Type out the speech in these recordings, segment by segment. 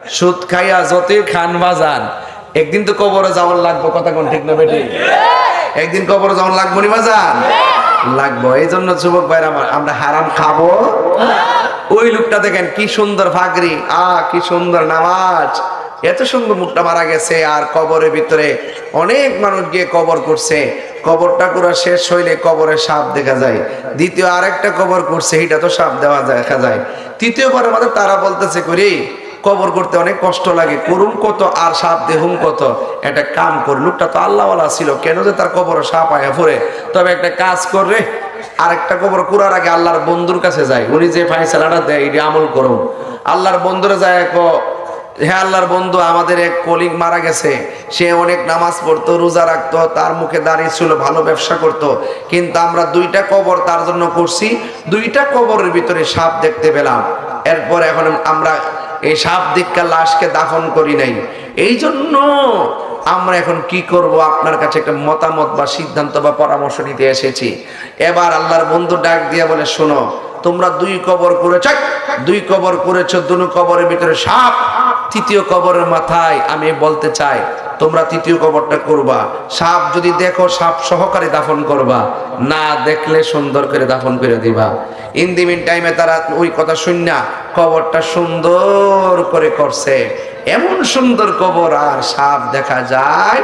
সুদ খাইয়া যতই খান বাজান, একদিন তো কবরে যাওয়ার লাগবো। কথা কোন ঠিক না বেটি? একদিন কবরে যাওয়ার লাগবো নি বাজান? লাগবো। এই জন্য যুবক ভাইরা আমার, আমরা হারাম খাবো। ওই লোকটা দেখেন কি সুন্দর ফাগরি, কি সুন্দর নামাজ, এত সুন্দর মুখটা মারা গেছে। আর কবরের ভিতরে অনেক মানুষ গিয়ে কবর করছে। কবরটা করা শেষ হইলে কবরে সাপ দেখা যায়। দ্বিতীয় আরেকটা কবর করছে, এটা তো সাপ দেখা যায়। তৃতীয়বার আমাদের তারা বলতেছে করি কবর করতে অনেক কষ্ট লাগে, করুম কত আর সাপ দেহুম কত। একটা কাম কর, লোকটা তো আল্লাহওয়ালা ছিল, কেন যে তার কবরে সাপ আয়া পড়ে। তবে একটা কাজ করে আরেকটা কবর করার আগে আল্লাহর বন্ধুর কাছে যায়, উনি যে ফাইসালাটা দেয় এটা আমল করুন। আল্লাহর বন্ধুরা যায়, হে আল্লাহর বন্ধু, আমাদের এক কলিগ মারা গেছে, সে অনেক নামাজ পড়তো, রোজা রাখতো, তার মুখে দাঁড়িয়ে ছিল, ভালো ব্যবসা করত, কিন্তু আমরা দুইটা কবর তার জন্য করছি, দুইটা কবরের ভিতরে সাপ দেখতে পেলাম। এরপর এখন আমরা এই সাপ দীক্ষা লাশকে দাফন করি নাই। এই জন্য আমরা এখন কি করব, আপনার কাছে একটা মতামত বা সিদ্ধান্ত বা পরামর্শ নিতে এসেছি। এবার আল্লাহর বন্ধু ডাক দিয়া বলে, শোনো, তোমরা দুই কবর করেছ, দুই কবর করেছ, দুনো কবরের ভিতরে সাপ। তৃতীয় কবরের মাথায় আমি বলতে চাই, তোমরা তৃতীয় কবরটা করবা। সাপ যদি দেখো সাপ সহকারে দাফন করবা, না দেখলে সুন্দর করে দাফন করে দিবা। ইন দি মিন টাইমে তারা ওই কথা শুননা কবরটা সুন্দর করে করছে। এমন সুন্দর কবর আর সাপ দেখা যায়।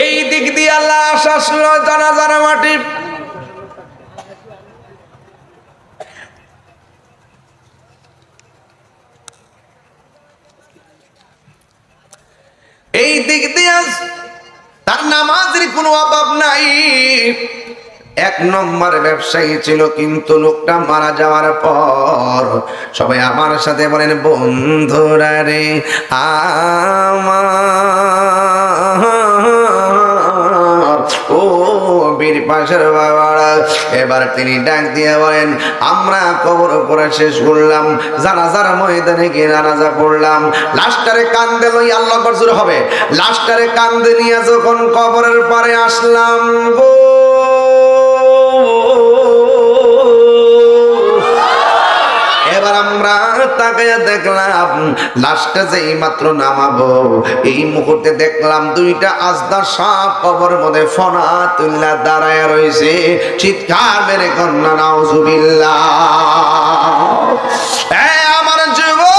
এই দিক দিয়ে আল্লাহ আসলো জানাজার মাটি, এই দিক দিয়ে তার নামাজের কোনো অভাব নাই। এক নম্বর ব্যবসায়ী ছিল, কিন্তু লোকটা মারা যাওয়ার পর সবাই আমার সাথে বলেন, বন্ধুরা রে আমার, ও বীর পাশের বাবারা। এবার তিনি ডাক দিয়ে বলেন, আমরা কবর করে শেষ করলাম, জানাজার ময়দানে গিয়ে জানাজা পড়লাম, লাশটারে কান্দে লই, আল্লাহ আকবার হবে, লাশটারে কান্দে নিয়ে যখন কবরের পারে আসলাম গো, এবার আমরা তাকায়া দেখলাম লাশটা যেই মাত্র নামাবো, এই মুহূর্তে দেখলাম দুইটা আজদা সাপ কবর মধ্যে ফনা তুল্লা দাঁড়ায় রয়েছে। চিৎকার মেরে কন্যা নাউজুবিল্লাহ। আমার যুবক,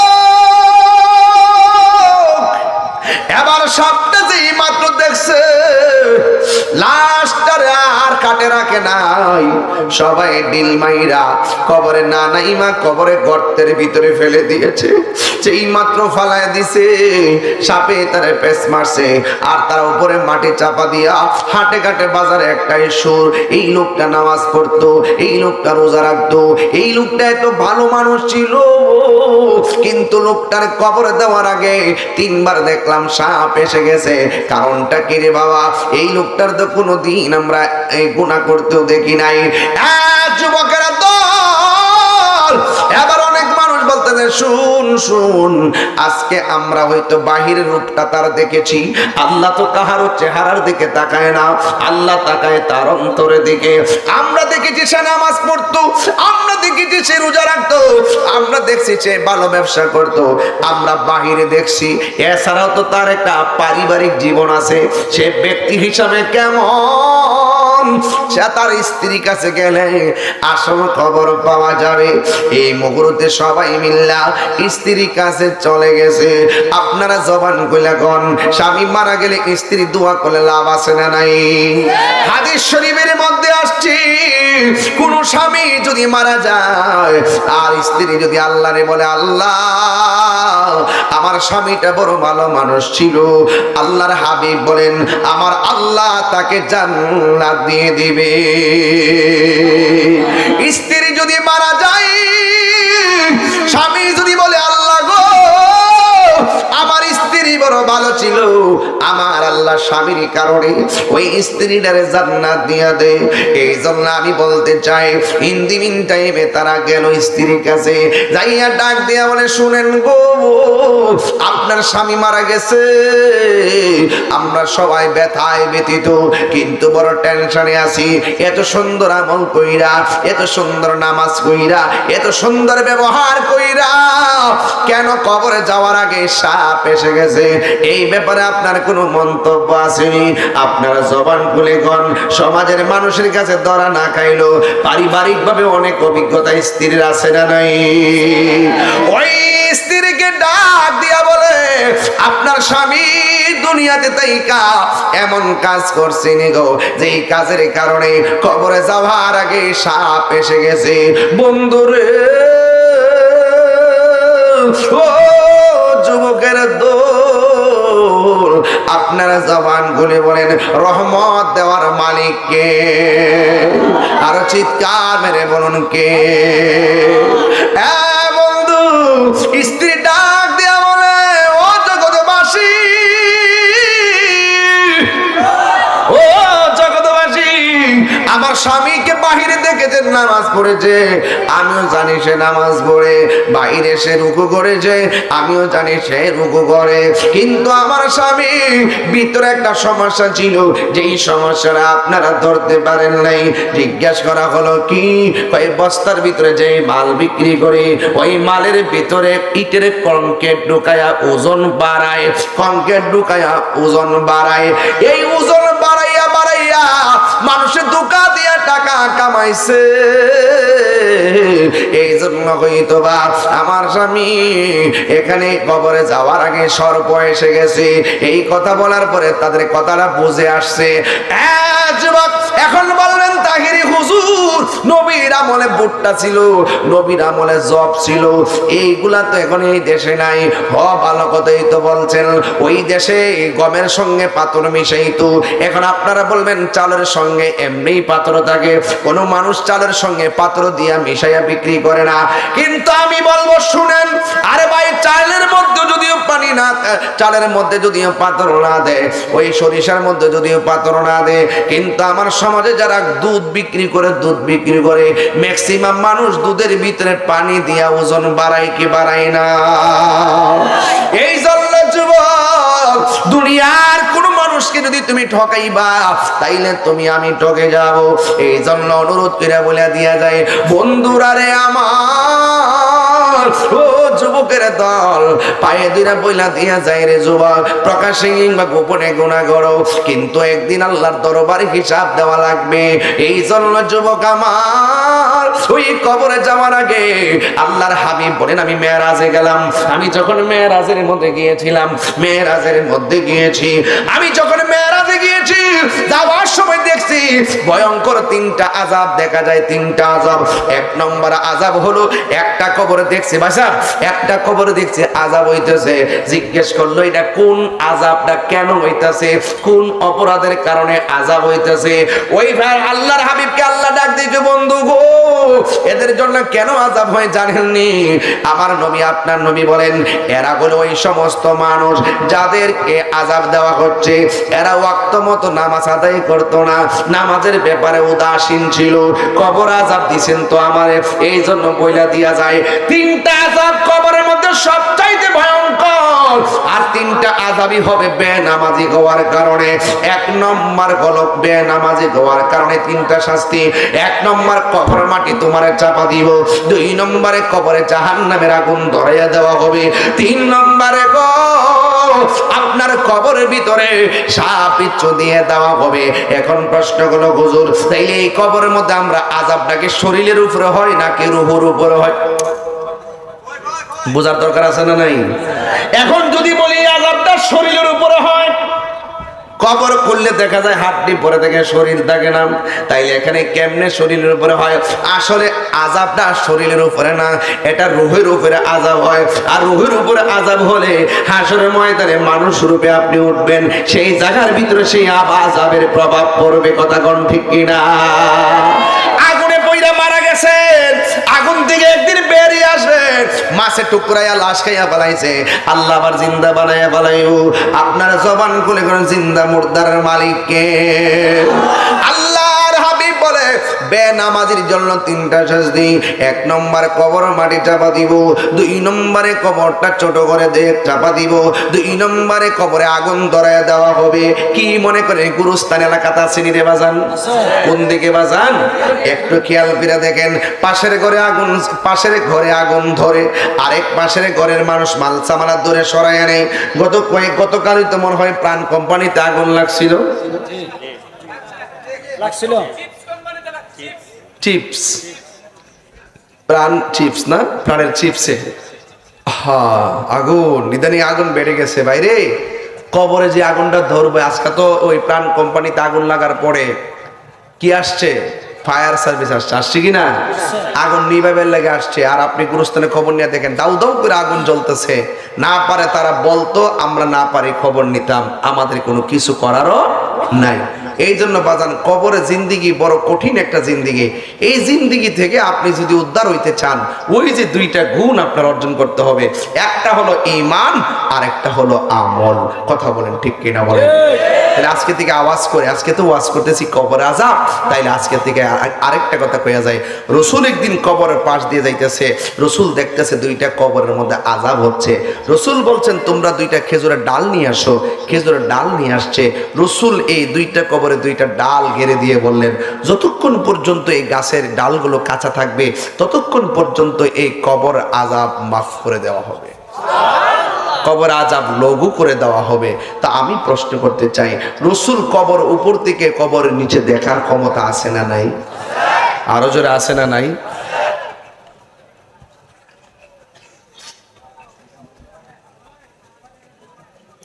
এবার সাপটা যেই মাত্র দেখছে লাশটার আর কাটে রাখে নাই, সবাই ডিল মাইরা কবরে না নাইমা কবরে গর্তের ভিতরে ফেলে দিয়েছে। যেই মাত্র ফালায় দিছে, সাপে তারে পেস মারছে, আর তার উপরে মাটি চাপা দিয়া হাটে ঘাটে বাজারে একটাই সুর, এই লোকটা নামাজ পড়তো, এই লোকটা রোজা রাখতো, এই লোকটা এত ভালো মানুষ ছিল, কিন্তু লোকটার কবরে দেওয়ার আগে তিনবার দেখলাম সাপ এসে গেছে। কারণটা কি রে বাবা? এই লোকটার তো কোনোদিন আমরা এই গুনাহ করতেও দেখি নাই। যুবকেরা দল, এবার অনেক মানুষ বলতেছে, শুন শুন, আজকে আমরা হয়তো বাহিরের রূপটা তার দেখেছি, আল্লাহ তো কাহারও চেহারার দিকে তাকায় না, আল্লাহ তাকায় তার অন্তরের দিকে। আমরা দেখেছি সে নামাজ পড়তো, আমরা দেখেছি সে রোজা রাখতো, আমরা দেখছি সে ভালো ব্যবসা করতো, আমরা বাহিরে দেখছি। এছাড়াও তো তার একটা পারিবারিক জীবন আছে, সে ব্যক্তি হিসাবে কেমন, সে তার স্ত্রীর কাছে গেলে আসল খবর পাওয়া যাবে। এই মুহূর্তে সবাই মিল্লা স্ত্রীর কাছে চলে গেছে। আপনারা জবান কইলা কোন, স্বামী মারা গেলে স্ত্রী দোয়া করলে লাভ আছে না নাই? হাদিস শরীফের মধ্যে আসছে, কোন স্বামী যদি মারা যায় আর স্ত্রী যদি আল্লাহরে বলে, আল্লাহ আমার স্বামীটা বড় ভালো মানুষ ছিল, আল্লাহর হাবিব বলেন আমার আল্লাহ তাকে জান্নাত দিয়ে দিবে। স্ত্রী যদি মারা যায়, স্বামী যদি বলে, আল্লাহ গো আমার স্ত্রী বড় ভালো ছিল, আমার আল্লাহ স্বামীর কারণে ওই স্ত্রীটারে জান্নাত দিয়া দে। এই জন্য আমি বলতে চাই, ইন দি মিন টাইমে তারা গেল স্ত্রীর কাছে, যাইয়া ডাক দিয়া বলে, শুনেন গো, আপনার স্বামী মারা গেছে, আমরা সবাই ব্যথায় ব্যথিত, কিন্তু বড় টেনশনে আছি। এত সুন্দর আমল কইরা, এত সুন্দর নামাজ কইরা, এত সুন্দর ব্যবহার কইরা কেন কবরে যাওয়ার আগে সাপ এসে গেছে? এই ব্যাপারে আপনার কোনো মন্তব্য আসেনি? আপনারা জবান খুলে গন। সমাজের মানুষের কাছে ধরা না খাইলো, পারিবারিক ভাবে অনেক অভিজ্ঞতা স্ত্রীর আছে না নাই? ওই স্ত্রীকে ডাক দিয়া বলে, আপনার স্বামী দুনিয়াতে তাইকা এমন কাজ করছে নি গো, যে এই কাজের কারণে কবরে যাওয়ার আগে সাপ এসে গেছে। বন্ধুরে, ও যুবকের দোল, আপনারা জবান খুলে বলেন, রহমত দেওয়ার মালিক কে? আরো চিৎকার মেরে বলুন কে? বন্ধু, স্ত্রী ডাক দিয়া বলে, ও জগৎবাসী, ও জগৎবাসী, আমার স্বামীকে বাহিরে দেখেছেন নামাজ পড়েছে, আমিও জানি সে নামাজ পড়ে, বাইরে সে রুকু করেছে, আমিও জানি সে রুকু করে, কিন্তু আমার স্বামী ভিতরে একটা সমস্যা ছিল, যেই সমস্যাটা আপনারা ধরতে পারেন নাই। জিজ্ঞেস করা হলো কি? ওই বস্তার ভিতরে যে মাল বিক্রি করে, ওই মালের ভিতরে ইটের কংক্রিট ঢুকায়া ওজন বাড়ায়, কংক্রিট ঢুকায়া ওজন বাড়ায়, এই ওজন বাড়াইয়া বাড়াইয়া মানুষের দোকা দিয়া টাকা কামাইছে। এই জন্য হয়তো বা আমার স্বামী এখানে কবরে যাওয়ার আগে সর্প এসে গেছে। এই কথা বলার পরে তাদের কথাটা বুঝে আসছে। যুবক এখন বললেন, তাহিরি হুজুর, নবীর আমলে ভুট্টা ছিল, নবীর আমলে জব ছিল, এইগুলা তো এখন এই দেশে নাই। ভালো কথাই তো বলছেন, ওই দেশে গমের সঙ্গে পাথর মিশাইতো। এখন আপনারা বলবেন চালের সঙ্গে এমনি পাথর থাকে, কোন মানুষ চালের সঙ্গে পাথর দিয়া মিশাইয়া বিক্রি করে না। কিন্তু আমি বলবো, শুনেন, আরে ভাই, চালের মধ্যে যদিও পানি না, চালের মধ্যে যদিও পাথর না দেয়, ওই সরিষার মধ্যে যদিও পাথর না দেয়, কিন্তু আমার সমাজে যারা দুধ বিক্রি করে ম্যাক্সিমাম মানুষ দুধের ভিতরে পানি দিয়া ওজন বাড়ায় কি বাড়ায় না? এই জন্য যুবক, দুনিয়ার কোন মানুষকে যদি তুমি ঠকাইবা, তাইলে তুমি আমি ঠকে যাব। এই জন্য অনুরোধ করে বলে দিয়া যায়, বন্ধুরা রে আমার, ও যুবকের দল, পায়ে দুইরা বইলা দিয়া যায় রে যুবক, প্রকাশ্যে কিংবা গোপনে গুনাহ করো, কিন্তু একদিন আল্লাহর দরবারে হিসাব দেওয়া লাগবে। এই জন্য যুবক আমার, ওই কবরে যাওয়ার আগে আল্লাহর হাবিব বলেন, আমি মেরাজে গেলাম। আমি যখন মেরাজের মধ্যে গিয়েছিলাম, আমি যখন মেরাজে গিয়েছি, যাওয়ার সময় দেখছি ভয়ঙ্কর তিনটা আযাব দেখা যায়। তিনটা আযাব। এক নম্বর আযাব হলো, একটা কবরে দেখছি বাসা, একটা কবরে দেখছি আযাব হইতেছে। জিজ্ঞেস করলো, এটা কোন আযাবটা, কেন হইতেছে, কোন অপরাধের কারণে আযাব হইতেছে? ওই ভাই আল্লাহর হাবিবকে আল্লাহ ডাক দিয়েছে, বন্ধু গো, এদের জন্য কেন আযাব হয় জানেননি? আমার নবী, আপনার নবী বলেন, এরা হলো ওই সমস্ত মানুষ যাদেরকে আযাব দেওয়া হচ্ছে, এরা ওয়াক্ত মতো নামাজ আদায় করতো না, নামাজের ব্যাপারে উদাসীন ছিল। কবর আযাব দিছেন তো আমারে, এই জন্য বইলা দিয়া যায়, তিনটা আযাব কবরের মধ্যে সবচাইতে ভয়ঙ্কর। আর তিনটা আযাবই হবে বেনামাজি হওয়ার কারণে। এক নম্বর হলো বেনামাজি হওয়ার কারণে তিনটা শাস্তি। এক নম্বর, কবর মাটি তোমারে চাপা দিব। দুই নম্বরে, কবরে জাহান্নামের আগুন ধরাইয়া দেওয়া হবে। তিন নম্বরে গো, আপনার কবরের ভিতরে সাপ বিচ্ছু দিয়ে দেওয়া হবে। এখন প্রশ্ন হলো, হুজুর, তাইলে এই কবরের মধ্যে আমরা আযাবটাকে শরীরের উপরে হয় নাকি রূহের উপরে হয়? বোঝার দরকার আছে না নাই? এখন যদি বলি আযাবটা শরীরের উপরে হয়, কবর খুললে দেখা যায় হাড্ডি পরে থেকে শরীর থাকে না, তাইলে এখানে কেমনে শরীরের উপরে হয়? আসলে আযাবটা শরীরের উপরে না, এটা রূহের উপরে আযাব হয়। আর রূহের উপরে আযাব হলে হাশরের ময়দানে মানুষ রূপে আপনি উঠবেন, সেই জায়গার ভিতরে সেই আযাবের প্রভাব পড়বে। কথা কোন ঠিক কিনা? আগুনে পইড়া মারা গেছে গেছেন, আগুন থেকে একদিন বেরিয়ে আসবেন, মাছে টুকরাইয়া লাশ খাইয়া ফেলাইছে, আল্লাহ আবার জিন্দা বানাইয়া ফেলাইও। আপনার জবান খুলে কোন জিন্দা মুর্দার মালিককে? আল্লাহর হাবিব বলে বেনামাজির জন্য তিনটা শাস্তি। এক নম্বরে কবর মাটি চাপা দিব, দুই নম্বরে কবরটা ছোট করে চাপা দিব, দুই নম্বরে কবরে আগুন ধরায় দেওয়া হবে। কি মনে করে গুরুস্থান এলাকাতে আসেনি রে বাজান? কোন দিকে বাজান? একটু খেয়াল করে দেখেন, পাশের ঘরে আগুন ধরে, আরেক পাশের ঘরের মানুষ মাল সামানা ধরে সরাইয়া নেই। গতকালই তো মনে হয় প্রাণ কোম্পানিতে আগুন লাগছিল। চিপস, প্রাণ চিপস না, প্রাণের চিপসে আগুন, ইদানিং আগুন বেড়ে গেছে বাইরে। কবরে যে আগুনটা ধরবে, আজকে তো ওই প্রাণ কোম্পানিতে আগুন লাগার পরে কি আসছে? ফায়ার সার্ভিস আসছে কিনা? আগুন নিভাবের লেগে আসছে। আর আপনি গুরুস্থানে খবর নিয়ে দেখেন, দাউ দাউ করে আগুন জ্বলতেছে। না পারে তারা বলতো, আমরা না পারি খবর নিতাম, আমাদের কোনো কিছু করারও নাই। এই জন্য বাজান, কবরে জিন্দিগি বড় কঠিন একটা জিন্দিগি। এই জিন্দিগি থেকে আপনি যদি উদ্ধার হইতে চান, ওই যে দুইটা গুণ আপনার অর্জন করতে হবে। একটা হলো ঈমান, আর একটা হলো আমল। কথা বলেন ঠিক কিনা বলেন? তাহলে আজকে থেকে আওয়াজ করে, আজকে তো ওয়াজ করতেছি কবর আযাব, তাইলে আজকে থেকে আরেকটা কথা কইয়া যায়। রসুল একদিন কবরের পাশ দিয়ে যাইতেছে, রসুল দেখতেছে দুইটা কবরের মধ্যে আযাব হচ্ছে। রসুল বলছেন, তোমরা দুইটা খেজুরের ডাল নিয়ে আসো। খেজুরের ডাল নিয়ে আসছে। রসুল এই দুইটা কবরে দুইটা ডাল গেড়ে দিয়ে বললেন, যতক্ষণ পর্যন্ত এই গাছের ডালগুলো কাঁচা থাকবে, ততক্ষণ পর্যন্ত এই কবর আযাব মাফ করে দেওয়া হবে, কবর আযাব লঘু করে দেওয়া হবে। তা আমি প্রশ্ন করতে চাই, রসুল কবর উপর থেকে কবরের নিচে দেখার ক্ষমতা আছে না নাই? আরো জোরে আছে না নাই?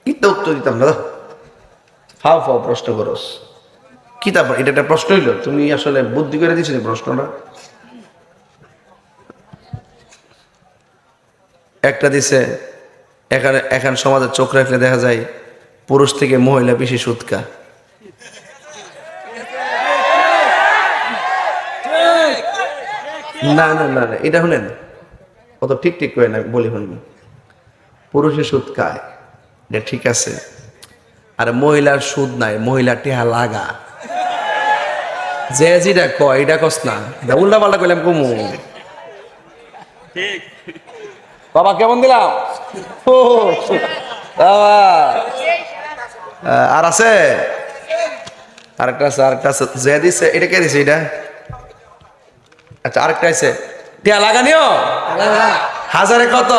কিতা উত্তর দিতাম না, ফাও ফাও প্রশ্ন করস। কি তারপর এটা একটা প্রশ্ন হইল? তুমি আসলে বুদ্ধি করে দিয়েছিলে প্রশ্নটা। একটা দিছে, এখন সমাজে চোখ রাখলে দেখা যায় পুরুষ থেকে মহিলা বেশি সুৎকা। না না না না, এটা শুনেন, কত ঠিক ঠিক করে না বলি শুনবি। পুরুষে সুদ খায়, এটা ঠিক আছে। আর মহিলার সুদ নাই, মহিলা টেহা লাগা। যে যেটা কয় এটা কস না, উল্টা পাল্টা কইলাম কুমু। বাবা কেমন দিলাম? বাবা আর আছে, আরেকটা আছে, আরেকটা আছে। যে দিছে এটা কে দিছে? এটা আচ্ছা, আরেকটা আছে টিয়া লাগানিও। হাজারে কত?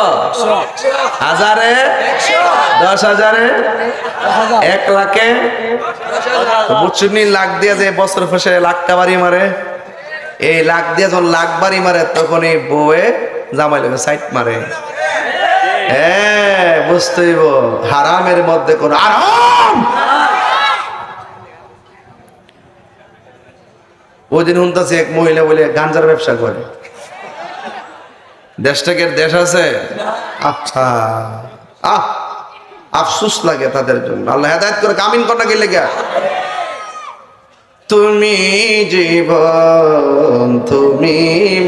হাজারে, 10,000-এ, 1 লাখে, বুঝছুনি? লাখ দিয়ে যে বছর ফেসে লাখটা বাড়ি মারে, এই লাখ দিয়ে যখন লাখ বাড়ি মারে, তখন এই বউয়ে জামাই লোকে সাইড মারে। হ্যাঁ, বুঝতেই হারামের মধ্যে কোন আরাম। ওই দিন শুনতেছি এক মহিলা বলে গাঞ্জার ব্যবসা করে। দেশটাকে দেশ আছে। আচ্ছা, আফসোস লাগে তাদের জন্য। আল্লাহ হেদায়েত করে, কামিন কর না গেলে গা। তুমি জীবন, তুমি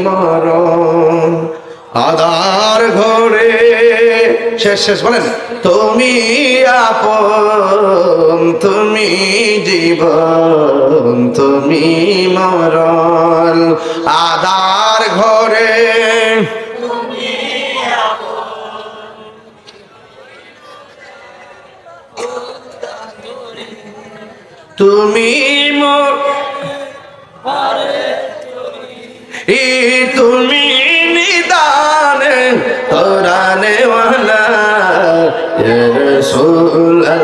মরণ, আধার ঘরে। শেষ বলেন, তুমি আপন, তুমি জীবন, তুমি মরণ, আধার ঘরে। তুমি তুমি নিদানে কোরআনে ওয়ালা ইয়া রাসূলুল্লাহ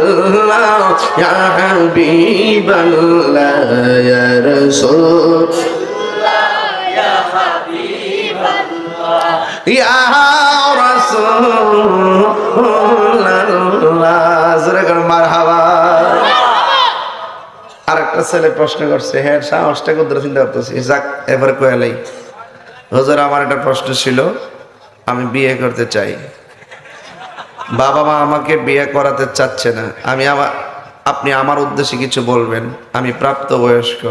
ইয়া হাবিবাল্লাহ ইয়া রাসূলুল্লাহ ইয়া হাবিবাল্লাহ ইয়া রাসূলুল্লাহ। জোরে করে মারহাবা। আরেকটা ছেলে প্রশ্ন করছে, হ্যাঁ সাহসটা কোথায় চিন্তা করতেছি। যাক, এবার কয়ালাই, হুজুর আমার একটা প্রশ্ন ছিল, আমি বিয়ে করতে চাই, বাবা মা আমাকে বিয়ে করাতে চাচ্ছে না, আপনি আমার উদ্দেশ্যে কিছু বলবেন, আমি প্রাপ্ত বয়স্ক।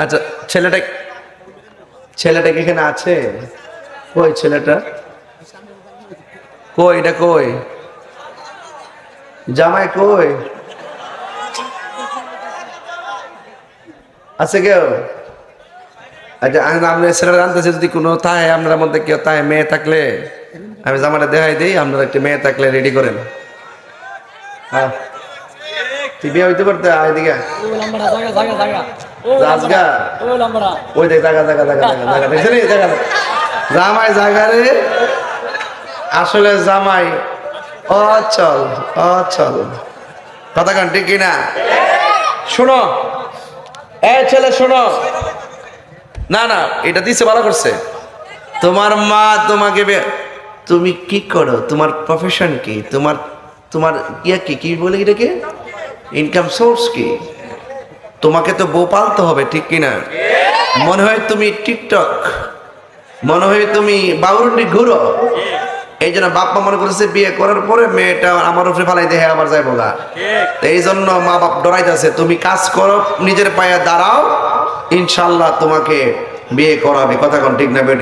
আচ্ছা, ছেলেটা ছেলেটা কি এখানে আছে? কই ছেলেটা? কই এটা কই? জামাই কই? আছে কেউ? আচ্ছা, আমি ছেলেটা জানতেছি যদি কোনো তাই আপনার মধ্যে কেউ তাই মেয়ে থাকলে আমি জামাটা দেখাই দিই, আপনারা একটি মেয়ে থাকলে রেডি করেন। হ্যাঁ, তুই বিয়ে হইতে পারতে এদিকে ওই দেখ জায়গা জায়গা জায়গা জায়গা দেখছেন জায়গা জামাই জায়গা রে, আসলে জামাই অচল অচল, কথা কান ঠিক কিনা? শোনো এ ছেলে শোনো, না না এটা দিচ্ছে ভালো করছে। তোমার মা তোমাকে তুমি কি করো, তোমার প্রফেশন কি, তোমার তোমার ইয়া কি কি বলে এটাকে ইনকাম সোর্স কি? তোমাকে তো বউ পালতে হবে ঠিক কিনা? মনে হয় তুমি টিকটক, মনে হয় তুমি বাউরুন্ডি ঘুরো, এই জন্য বাপ মা মনে করেছে বিয়ে করার পরে মেয়েটা আমার উপরে ফালাই দেহে আবার যাইবো গা, এই জন্য মা বাপ ডরাইতেছে। তুমি কাজ করো, নিজের পায়ে দাঁড়াও, ইনশাল্লাহ তোমাকে বিয়ে করাবে, কথা কোন ঠিক না বেটি?